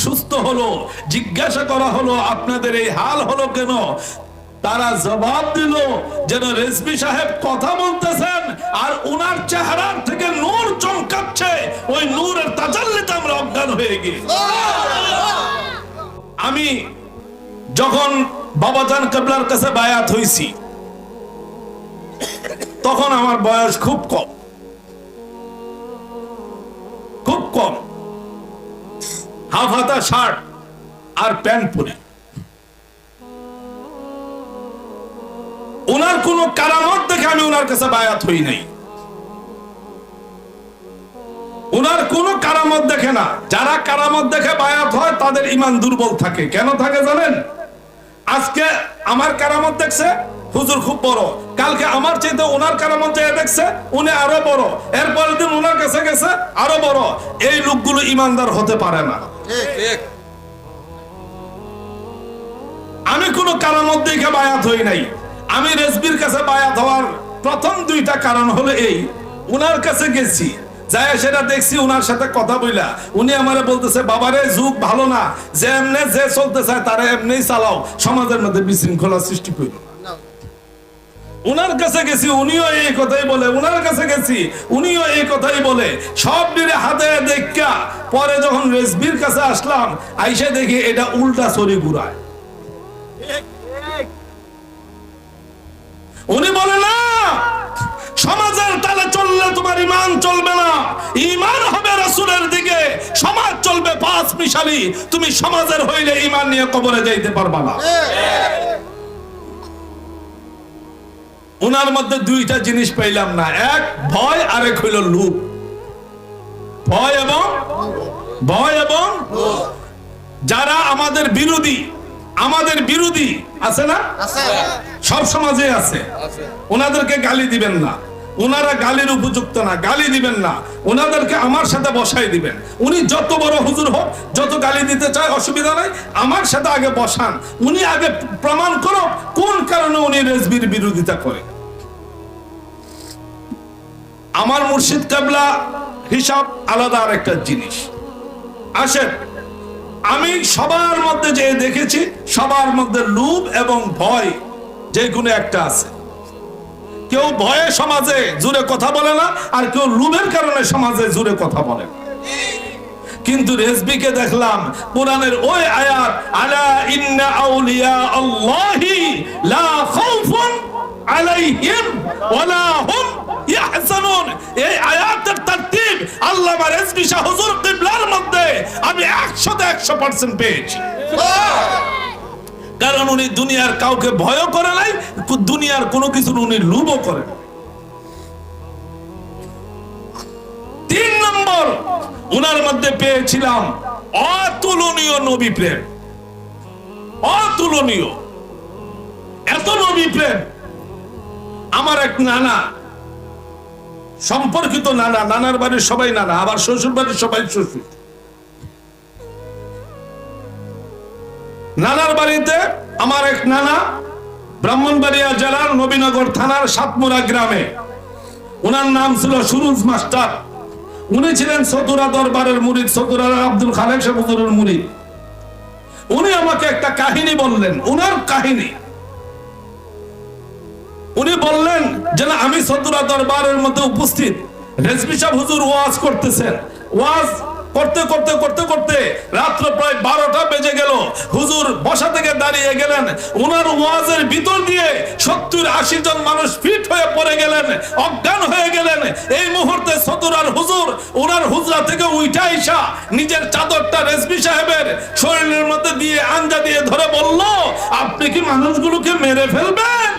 সুস্থ হলো, জিজ্ঞাসা করা হলো আপনাদের এই হাল হলো কেন, তারা জবাব দিল যেন রেজভী সাহেব কথা বলতেছেন আর উনার চেহারার থেকে নূর চমকাচ্ছে, ওই নূরের তাজাল্লিতে আমরা অজ্ঞান হয়ে গেছি। আমি যখন বাবাজান কেবলার কাছে বায়াত হইছি তখন আমার বয়স খুব কম, খুব কম, হাফ হাতা শার্ট আর প্যান্ট পরে। উনার কোন কারামত দেখে আমি উনার কাছে বায়াত হই নাই। উনার কোন কারামত দেখে না। যারা কারামত দেখে বায়াত হয় তাদের ঈমান দুর্বল থাকে। কেন থাকে জানেন? আজকে আমার কারামত দেখছে, হুজুর খুব বড়, কালকে আমার চাইতে ওনার কারামত যায় দেখছে, উনি আরো বড়, এরপরের দিন ওনার কাছে গেছে আরো বড়। এই লোকগুলো ঈমানদার হতে পারে না। আমি কোন কারামত দেখে বায়াত হই নাই। আমি রেজবির কাছে বায়াত হওয়ার প্রথম দুইটা কারণ হলো এই, উনার কাছে গেছি, যাই সেটা দেখছি, উনার সাথে কথা বইলা উনি আমারে বলতেছে, বাবারে যুগ ভালো না, যে এমনি যে চলতে চায় তারা এমনি চালাও, সমাজের মধ্যে বিশৃঙ্খলা সৃষ্টি করো না। উনার কাছে গেছি, উনিও এই কথাই বলে, উনার কাছে গেছি, উনিও এই কথাই বলে, সব দিনে হাতে দেখা পরে যখন রেজবির কাছে আসলাম, আইসা দেখি এটা উল্টা ছড়ি ঘুরায়। উনি বলে না, সমাজের তালে চললে তোমার ঈমান চলবে না, ঈমান হবে রাসূলের দিকে, সমাজ চলবে পাঁচ মিশালি, তুমি সমাজের হইলে ঈমান নিয়ে কবরে যাইতে পারবা না। উনার মধ্যে দুইটা জিনিস পাইলাম না, এক ভয় আর এক হইল লোভ। ভয় এবং যারা আমাদের বিরোধী আছে না, সব সমাজে আছে, ওনাদেরকে গালি দিবেন না, ওনারা গালির উপযুক্ত না, গালি দিবেন না, ওনাদেরকে আমার সাথে বসাই দিবেন। উনি যত বড় হুজুর হোক, যত গালি দিতে চায় অসুবিধা নাই, আমার সাথে আগে বসান, উনি আগে প্রমাণ করো কোন কারণে উনি রেজবির বিরোধিতা করে। আমার মুর্শিদ কেবলা হিসাব আলাদা আরেকটা জিনিস। আসেন, আমি সবার মধ্যে যে দেখেছি, সবার মধ্যে লোভ এবং ভয় যে কোনো একটা আছে। কেউ ভয়ে সমাজে জুড়ে কথা বলে না, আর কেউ লোভের কারণে সমাজে জুড়ে কথা বলে। কিন্তু রেজবিকে দেখলাম কোরআনের ওই আয়াত, আলা ইন্না আউলিয়া আল্লাহি লা খাউফুন আলাইহিম ওয়ালা হুম ইয়াহজানুন, এই আয়াতের তারতিব আল্লামা রেজবি শাহ হুজুর কিবলার মধ্যে আমি 100% পেয়েছি। কারণ উনি দুনিয়ার কাউকে ভয় করে নাই, দুনিয়ার কোনো কিছু উনি লোভও করে। 3 নম্বর, উনার মধ্যে পেয়েছিলাম অতুলনীয় নবী প্রেম। অতুলনীয়, এত নবী প্রেম। আমার এক নানা, সম্পর্কিত নানা, নানার বাড়ির সবাই নানা, আবার শ্বশুর বাড়ির সবাই শ্বশুর। নানার বাড়িতে আমার এক নানা ব্রাহ্মণবাড়িয়া জেলার নবীনগর থানার সাতমুরা গ্রামে, উনার নাম ছিল সুরুজ মাস্টার। উনি ছিলেন চতুরা দরবারের মুরিদ, চতুরা আব্দুল খালেক সাহেব হুজুরের মুরিদ। উনি আমাকে একটা কাহিনী বললেন, উনার কাহিনী। উনি বললেন যে না, আমি চতুরা দরবারের মধ্যে উপস্থিত, রেজবি সাহেব হুজুর ওয়াজ করতেছেন, ওয়াজ করতে করতে করতে করতে রাত্র প্রায় 12টা বেজে গেল। হুজুর বসা থেকে দাঁড়িয়ে গেলেন, উনার ওয়াজের ভিতর দিয়ে 70-80 জন মানুষ ফিট হয়ে পড়ে গেলেন, অজ্ঞান হয়ে গেলেন। এই মুহূর্তে চতুরার হুজুর উনার হুজরা থেকে উঠা আইসা নিজের চাদরটা রেজবি সাহেবের শরীরের মধ্যে দিয়ে আঞ্জা দিয়ে ধরে বলল, আপনি কি মানুষগুলোকে মেরে ফেলবেন?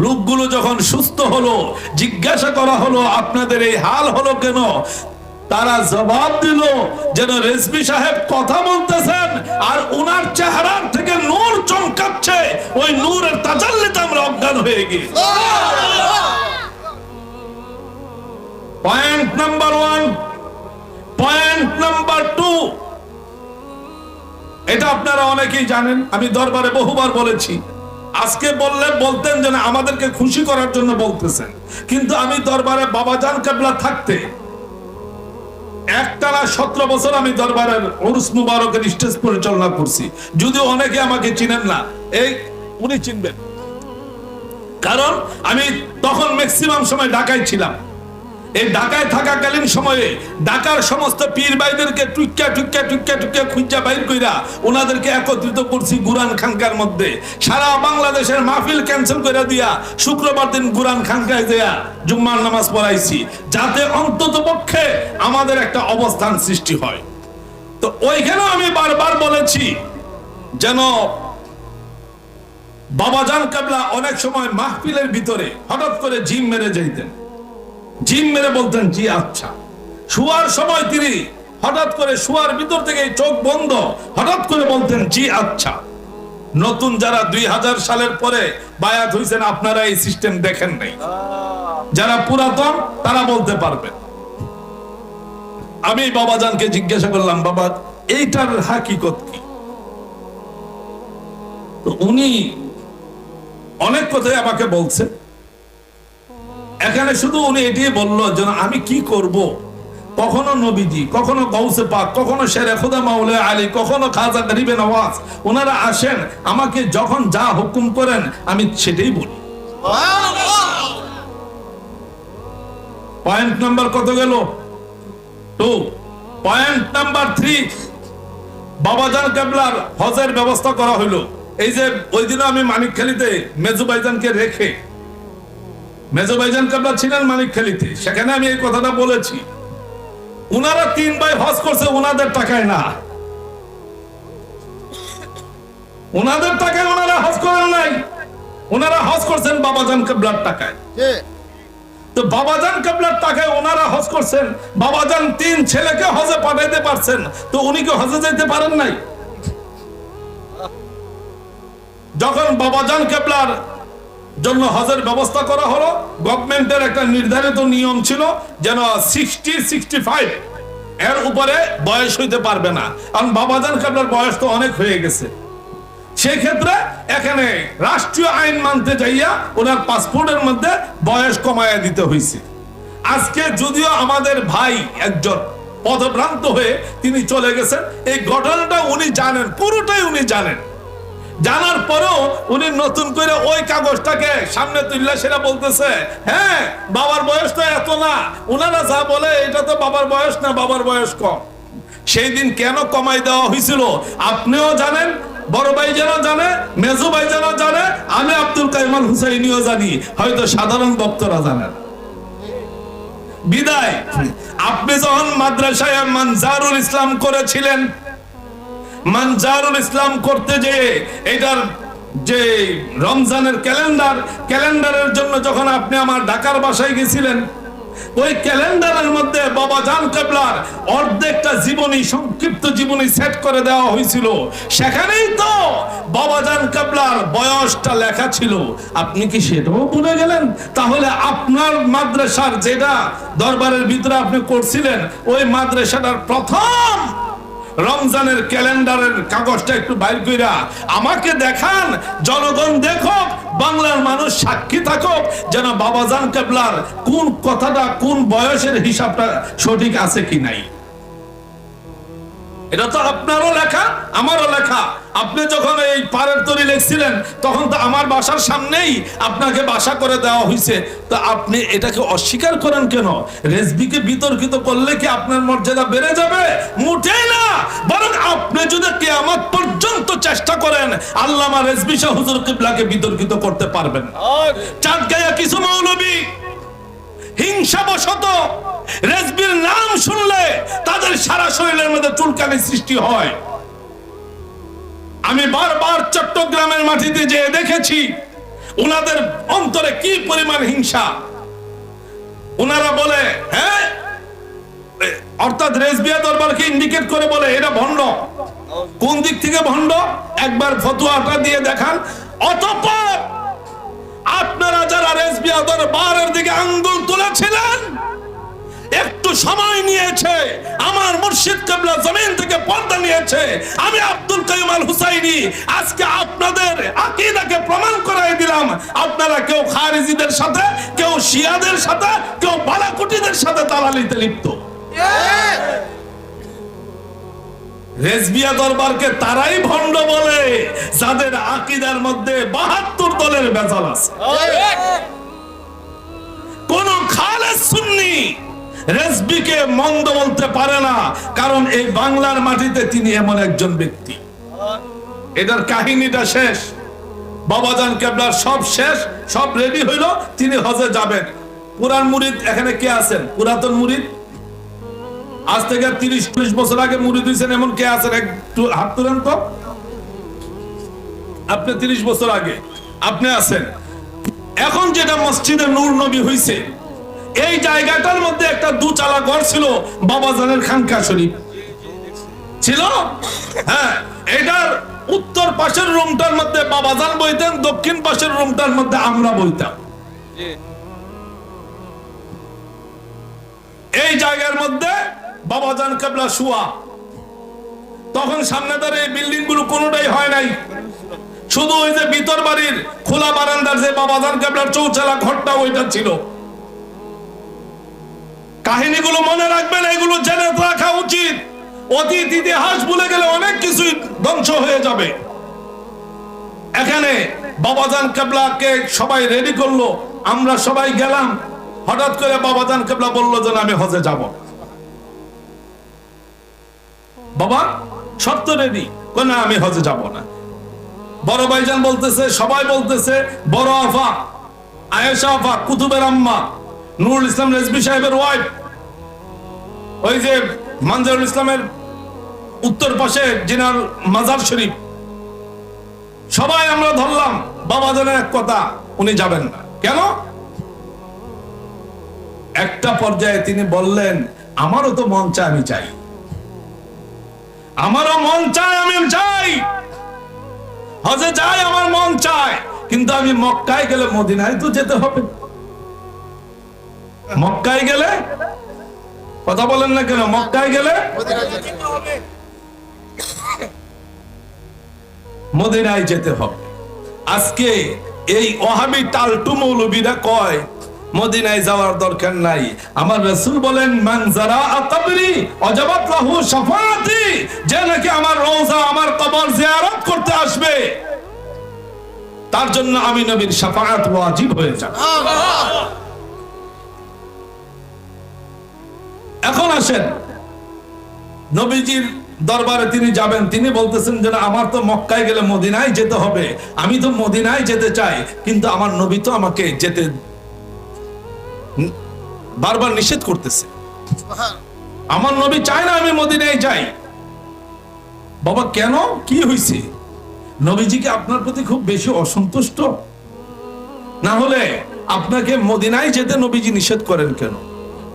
লোকগুলো যখন সুস্থ হলো, জিজ্ঞাসা করা হলো আপনাদের এই হাল হলো কেন, তারা জবাব দিল যেন রেজবি সাহেব কথা বলতেছেন আর উনার চেহারার থেকে নূর চমকাচ্ছে, ওই নূরের তাজাল্লিতে আমরা অজ্ঞান হয়ে গেছি। Point number 1। পয়েন্ট নাম্বার 2, এটা আপনারা অনেকেই জানেন, আমি দরবারে বহুবার বলেছি। আজকে বললে বলতেন যে না, আমাদেরকে খুশি করার জন্য বলতেছেন, কিন্তু আমি দরবারে বাবাজান কেবলা থাকতে 17 বছর আমি দরবারের উরুস মুবারকের স্টেজ পরিচালনা করছি, যদিও অনেকে আমাকে চিনেন না, এই উনি চিনবেন, কারণ আমি তখন ম্যাক্সিমাম সময় ঢাকায় ছিলাম। এই ঢাকায় থাকাকালীন সময়ে ঢাকার সমস্ত পীর ভাইদেরকে টুইক্কা টুইক্কা টুইক্কা টুইক্কা খুঁজা বাইর কইরা ওনাদেরকে একত্রিত করছি গুরান খানকার মধ্যে। সারা বাংলাদেশের মাহফিল ক্যান্সেল করে দিয়া শুক্রবার দিন গুরান খানকায় দেয়া জুম্মার নামাজ পড়াইছি, যাতে অন্তত পক্ষে আমাদের একটা অবস্থান সৃষ্টি হয়। তো ওইখানেও আমি বারবার বলেছি যেন বাবাজান কেবলা অনেক সময় মাহফিলের ভিতরে হঠাৎ করে জিম মেরে যাইতেন, জিম মেরে বলতেন জি আচ্ছা। শোয়ার সময় তিনি হঠাৎ করে শোয়ার ভিতর থেকে চোখ বন্ধ হঠাৎ করে বলতেন জি আচ্ছা। নতুন যারা 2000 সালের পরে বায়াত হইছেন আপনারা এই সিস্টেম দেখেন নাই, যারা পুরাতন তারা বলতে পারবেন। আমি বাবাজানকে জিজ্ঞাসা করলাম, বাবা এইটার হাকিকত কি? তো উনি অনেক কথাই আমাকে বলছে। এখানে শুধু উনি এটাই বললো যেন আমি কি করব, কখনো নবীজি, কখনো গাউসে পাক, কখনো শেরে খুদা মাওলা আলী, কখনো খাজা গরিবে নওয়াজ, ওনারা আসেন আমাকে যখন যা হুকুম করেন আমি সেটাই বলি। পয়েন্ট নাম্বার কত গেল? 2। পয়েন্ট নাম্বার 3, বাবাজান কেবলার হজের ব্যবস্থা করা হইলো। এই যে ওই দিনও আমি মানিকখালীতে মেজু ভাইজানকে রেখে, মেজু ভাইজান কেবলা ছিলেন মানিকখালীতে, সেখানে আমি এই কথাটা বলেছি। উনারা 3 ভাই হজ করছে ওনাদের টাকায় না, ওনাদের টাকায় ওনারা হজ করেন নাই, ওনারা হজ করছেন বাবাজান কেবলার টাকায়। তো বাবাজান কেবলার টাকায় ওনারা হজ করছেন, বাবাজান 3 ছেলেকে হজে পাঠাইতে পারছেন, তো উনি কি হজে যাইতে পারেন নাই? যখন বাবাজান কেবলার জন্য হজের ব্যবস্থা করা হলো, গভর্নমেন্টের একটা নির্ধারিত নিয়ম ছিল যেন 60-65 এর উপরে বয়স হইতে পারবে না, কারণ বাবাজান কেবলার বয়স তো অনেক হয়ে গেছে। সেই ক্ষেত্রে এখানে রাষ্ট্রীয় আইন মানতে যাইয়া ওনার পাসপোর্টের মধ্যে বয়স কমায়া দিতে হয়েছে। আজকে যদিও আমাদের ভাই একজন পদভ্রান্ত হয়ে তিনি চলে গেছেন, এই ঘটনাটা উনি জানেন, পুরোটাই উনি জানেন। জানার পরেও উনি নতুন করে ওই কাগজটাকে সামনে তুললে সেটা বলতেছে হ্যাঁ বাবার বয়স তো এত না, উনারা যা বলে এটা তো বাবার বয়স না, বাবার বয়স কম। সেই দিন কেন কমাই দেওয়া হয়েছিল আপনিও জানেন, বড় ভাই যেন জানে, মেজু ভাই যেন জানে, আমি আব্দুল কাইম আল হুসাইনিও জানি, হয়তো সাধারণ ভক্তরা জানেন। বিদায় আপনি যখন মাদ্রাসায় মানজারুল ইসলাম করেছিলেন, মানজারুল ইসলাম করতে যে এটার যে রমজানের ক্যালেন্ডারের জন্য যখন আপনি আমার ঢাকার বাসায় গেছিলেন, ওই ক্যালেন্ডারের মধ্যে বাবাজান কেবলার অর্ধেকটা জীবনী, সংক্ষিপ্ত জীবনী সেট করে দেওয়া হয়েছিল। সেখানেই তো বাবাজান কেবলার বয়সটা লেখা ছিল। আপনি কি সেটাও ভুলে গেলেন? তাহলে আপনার মাদ্রাসার যেটা দরবারের ভিতরে আপনি করছিলেন, ওই মাদ্রাসাটার প্রথম রমজানের ক্যালেন্ডারের কাগজটা একটু বাইর কইরা আমাকে দেখান, জনগণ দেখুক, বাংলার মানুষ সাক্ষী থাকুক যেন বাবাজান কেবলার কোন কথাটা, কোন বয়সের হিসাবটা সঠিক আছে কি নাই। এটা তো আপনারও লেখা, আমারও লেখা। আপনি যখন এই পারের তরি লিখছিলেন তখন তো আমার বাসার সামনেই আপনাকে বাসা করে দেওয়া হয়েছে, তো আপনি এটাকে অস্বীকার করেন কেন? রেজবিকে বিতর্কিত করলে কি আপনার মর্যাদা বেড়ে যাবে? মোটেই না, বরং আপনি যদি কিয়ামত পর্যন্ত চেষ্টা করেন আল্লামা রেজবি শাহ হুজুর কিবলাকে বিতর্কিত করতে পারবেন। চাঁদগাঁয়া কিছু মৌলবী হিংসাবশত রেজবির নাম শুনলে তাদের সারা শরীরের মধ্যে চুলকানি সৃষ্টি হয়। আমি বারবার চট্টগ্রামের মাটিতে যেয়ে দেখেছি ওনাদের অন্তরে কি পরিমাণ হিংসা। ওনারা বলে হ্যাঁ, অর্থাৎ রেজবিয়া দরবারকে ইন্ডিকেট করে বলে এরা ভণ্ড। কোন দিক থেকে ভণ্ড? একবার ফতোয়াটা দিয়ে দেখান। অতঃপর আপনারা যারা রেজবিয়া দরবারের দিকে আঙ্গুল তুলেছিলেন, একটু সময় নিয়েছে, আমার মুর্শিদ কিবলা জমিন থেকে পর্দা নিয়েছে। আমি আব্দুল কাইয়ুম আল হুসাইনি আজকে আপনাদের আকীদাকে প্রমাণ করাই দিলাম। আপনারা কেউ খারিজিদের সাথে, কেউ শিয়াদের সাথে, কেউ বালাকুটিদের সাথে দালালিতে লিপ্ত। রেজবিয়া দরবারকে তারাই ভণ্ড বলে যাদের আকীদার মধ্যে ৭২ দলের ভেজাল আছে। কোন খালেস সুন্নি রেজবিকে মন্দ বলতে পারে না, কারণ এই বাংলার মাটিতে তিনি এমন একজন ব্যক্তি। এটার কাহিনীটা শেষ, বাবাজান কেবলার সব শেষ, সব রেডি হইল, তিনি হজে যাবেন। পুরান মুরিদ এখানে কে আছেন? পুরাতন মুরিদ আজ থেকে ৩০-৪০ বছর আগে মুরিদ হয়েছেন এমন কে আছেন? একটু হাত তুলেন তো। আপনি ৩০ বছর আগে আপনি আছেন। এখন যেটা মসজিদে নূর নবী হইছে, এই জায়গাটার মধ্যে একটা দুচালা ঘর ছিল, বাবাজানের খানকা শরীফ ছিল। হ্যাঁ, এটার উত্তর পাশের রুমটার মধ্যে বাবাজান বইতেন, দক্ষিণ পাশের রুমটার মধ্যে আমরা বইতাম। এই জায়গার মধ্যে বাবাজান কেবলা শুয়া। তখন সামনে দাঁড়িয়ে বিল্ডিং গুলো কোনোটাই হয় নাই, শুধু ওই যে ভিতর বাড়ির খোলা বারান্দার যে বাবাজান কেবলার চৌচালা ঘরটা ওইটা ছিল। কাহিনীগুলো মনে রাখবেন, এগুলো জেনে রাখা উচিত। অতীত ইতিহাস ভুলে গেলে অনেক কিছুই ধ্বংস হয়ে যাবে। এখানে বাবাজান কেবলাকে সবাই রেডি করলো, আমরা সবাই গেলাম। হঠাৎ করে বাবাজান কেবলা বললো যে আমি হজে যাব। বাবা শর্ত রেডি, না আমি হজে যাব না। বড় ভাইজান বলতেছে, সবাই বলতেছে, বড় আফা আয়েশা আফা, কুতুবের আম্মা, নুরুল ইসলাম রেজবি সাহেবের ওয়াইফ, ওই যে মানজারুল ইসলামের উত্তর পাশে জিনার মাজার শরীফ, সবাই আমরা ধরলাম। বাবাজানের এক কথা, উনি যাবেন না। কেন? একটা পর্যায়ে তিনি বললেন, আমারও তো মন চায়, আমি চাই, আমারও মন চায়, আমি চাই, হজে যাই, আমার মন চায়, কিন্তু আমি মক্কায় গেলে মদিনায় তো যেতে হবে। মক্কায় গেলে, কথা বলেন না কেন, মক্কায় গেলে মদিনায় যেতে হবে। আজকে এই ওহাবি টালটু মৌলবীরা কয় মদিনায় যাওয়ার দরকার নাই। আমার রাসূল বলেন, মান যারাআ কবরি ওয়াজাবাত লাহু শাফাআতি, যে নাকি আমার রওজা, আমার কবর জিয়ারত করতে আসবে, তার জন্য আমি নবীর শাফাআত ওয়াজিব হয়ে যাবে। এখন আসেন, নবীজির দরবারে তিনি যাবেন। তিনি বলতেছেন যে আমার তো মক্কায় গেলে মদিনায় যেতে হবে, আমি তো মদিনায় যেতে চাই, কিন্তু আমার নবী তো আমাকে যেতে বারবার নিষেধ করতেছে। আমার নবী চায় না আমি মদিনায় যাই। বাবা কেন, কি হয়েছে? নবীজি কি আপনার প্রতি খুব বেশি অসন্তুষ্ট? না হলে আপনাকে মদিনায় যেতে নবীজি নিষেধ করেন কেন?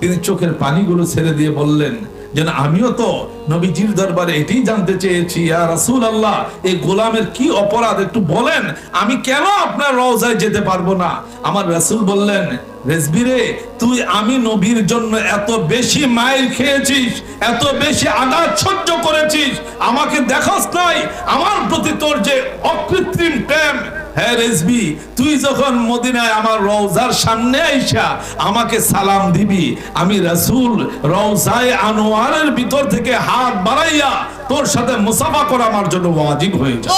তিনি চোখের পানিগুলো ছেড়ে দিয়ে বললেন, যেন আমিও তো নবীজির দরবারে এটাই জানতে চেয়েছি, ইয়া রাসূলুল্লাহ, এই গোলামের কি অপরাধ একটু বলেন, আমি কেন আপনার রওজায় যেতে পারবো না? আমার রাসূল বললেন, রেজবি রে, তুই আমি নবীর জন্য এত বেশি মাইর খেয়েছিস, এত বেশি আঘাত সহ্য করেছিস, আমাকে দেখাস নাই আমার প্রতি তোর যে অকৃত্রিম প্রেম। হ্যাঁ রেজবি, তুই যখন মদিনায় আমার রওজার সামনে আইসা আমাকে সালাম দিবি, আমি রাসূল রওজায়ে আনোয়ারের ভিতর থেকে হাত বাড়াইয়া তোর সাথে মুসাফা করা আমার জন্য ওয়াজিব হয়ে যায়।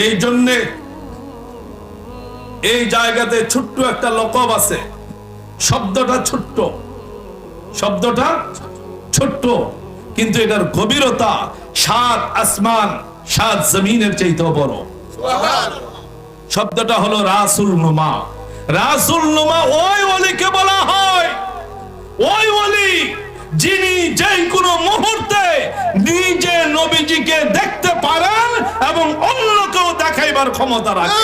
এই জন্য এই জায়গাতে ছোট্ট একটা লকব আছে, শব্দটা ছোট্ট, শব্দটা ছোট্ট, কিন্তু এটার গভীরতা ৭ আসমান ৭ জমিনের চাইতেও বড়। শব্দটা হলো রাসূল নুমা। রাসূল নুমা ওই ওলিকে বলা হয়, ওই ওলি যিনি যে কোনো মুহূর্তে নিজে নবীজিকে দেখতে পারেন এবং অন্যকেও দেখাইবার ক্ষমতা রাখেন।